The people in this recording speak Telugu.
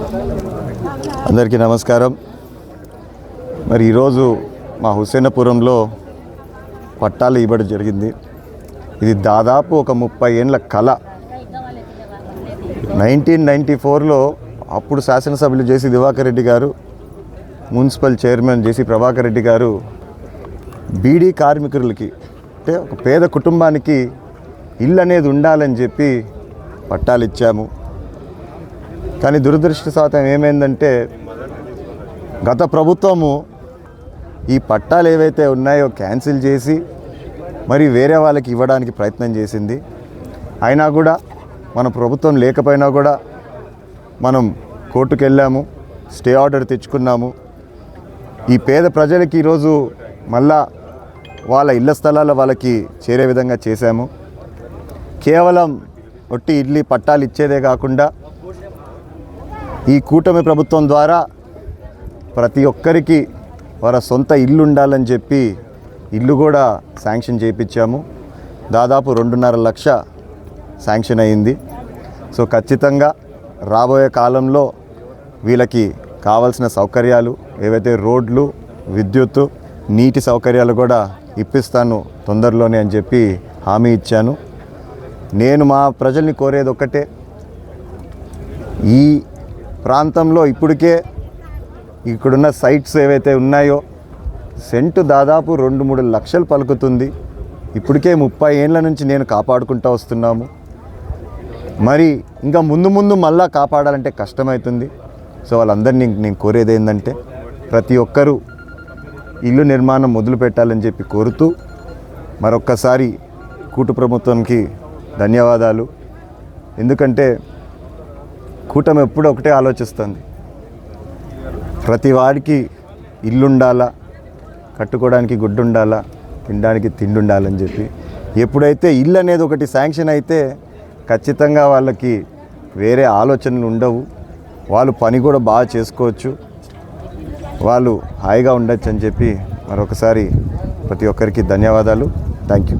అందరికీ నమస్కారం. మరి ఈరోజు మా హుస్సేనపురంలో పట్టాలు ఇవ్వడం జరిగింది. ఇది దాదాపు ఒక 30 ఏళ్ళ కళ. 1994లో అప్పుడు శాసనసభ్యులు జేసీ దివాకర్ రెడ్డి గారు, మున్సిపల్ చైర్మన్ జేసీ ప్రభాకర్ రెడ్డి గారు బీడీ కార్మికులకి అంటే ఒక పేద కుటుంబానికి ఇల్లు అనేది ఉండాలని చెప్పి పట్టాలు ఇచ్చాము. కానీ దురదృష్టవశాతం ఏమైందంటే గత ప్రభుత్వము ఈ పట్టాలు ఏవైతే ఉన్నాయో క్యాన్సిల్ చేసి మరి వేరే వాళ్ళకి ఇవ్వడానికి ప్రయత్నం చేసింది. అయినా కూడా మన ప్రభుత్వం లేకపోయినా కూడా మనం కోర్టుకు వెళ్ళాము, స్టే ఆర్డర్ తెచ్చుకున్నాము. ఈ పేద ప్రజలకి ఈరోజు మళ్ళా వాళ్ళ ఇళ్ల స్థలాలు వాళ్ళకి చేరే విధంగా చేశాము. కేవలం ఒట్టి ఇడ్లీ పట్టాలు ఇచ్చేదే కాకుండా ఈ కూటమి ప్రభుత్వం ద్వారా ప్రతి ఒక్కరికి వారి సొంత ఇల్లు ఉండాలని చెప్పి ఇల్లు కూడా శాంక్షన్ చేయించాము. దాదాపు 2.5 లక్ష శాంక్షన్ అయింది. సో ఖచ్చితంగా రాబోయే కాలంలో వీళ్ళకి కావాల్సిన సౌకర్యాలు ఏవైతే రోడ్లు, విద్యుత్తు, నీటి సౌకర్యాలు కూడా ఇప్పిస్తాను తొందరలోనే అని చెప్పి హామీ ఇచ్చాను. నేను మా ప్రజల్ని కోరేది ఒక్కటే, ఈ ప్రాంతంలో ఇప్పటికే ఇక్కడున్న సైట్స్ ఏవైతే ఉన్నాయో సెంటు దాదాపు 2-3 లక్షలు పలుకుతుంది. ఇప్పటికే 30 ఏళ్ళ నుంచి నేను కాపాడుకుంటూ వస్తున్నాము. మరి ఇంకా ముందు మళ్ళా కాపాడాలంటే కష్టమవుతుంది. సో వాళ్ళందరినీ నేను కోరేది ఏంటంటే ప్రతి ఒక్కరూ ఇల్లు నిర్మాణం మొదలు పెట్టాలని చెప్పి కోరుతూ మరొక్కసారి కూటు ప్రభుత్వానికి ధన్యవాదాలు. ఎందుకంటే కూటమి ఎప్పుడు ఒకటే ఆలోచిస్తుంది, ప్రతి వాడికి ఇల్లు ఉండాలా, కట్టుకోవడానికి గుడ్డు ఉండాలా, తినడానికి తిండి ఉండాలని చెప్పి. ఎప్పుడైతే ఇల్లు అనేది ఒకటి శాంక్షన్ అయితే ఖచ్చితంగా వాళ్ళకి వేరే ఆలోచనలు ఉండవు, వాళ్ళు పని కూడా బాగా చేసుకోవచ్చు, వాళ్ళు హాయిగా ఉండొచ్చు అని చెప్పి మరొకసారి ప్రతి ఒక్కరికి ధన్యవాదాలు. Thank you.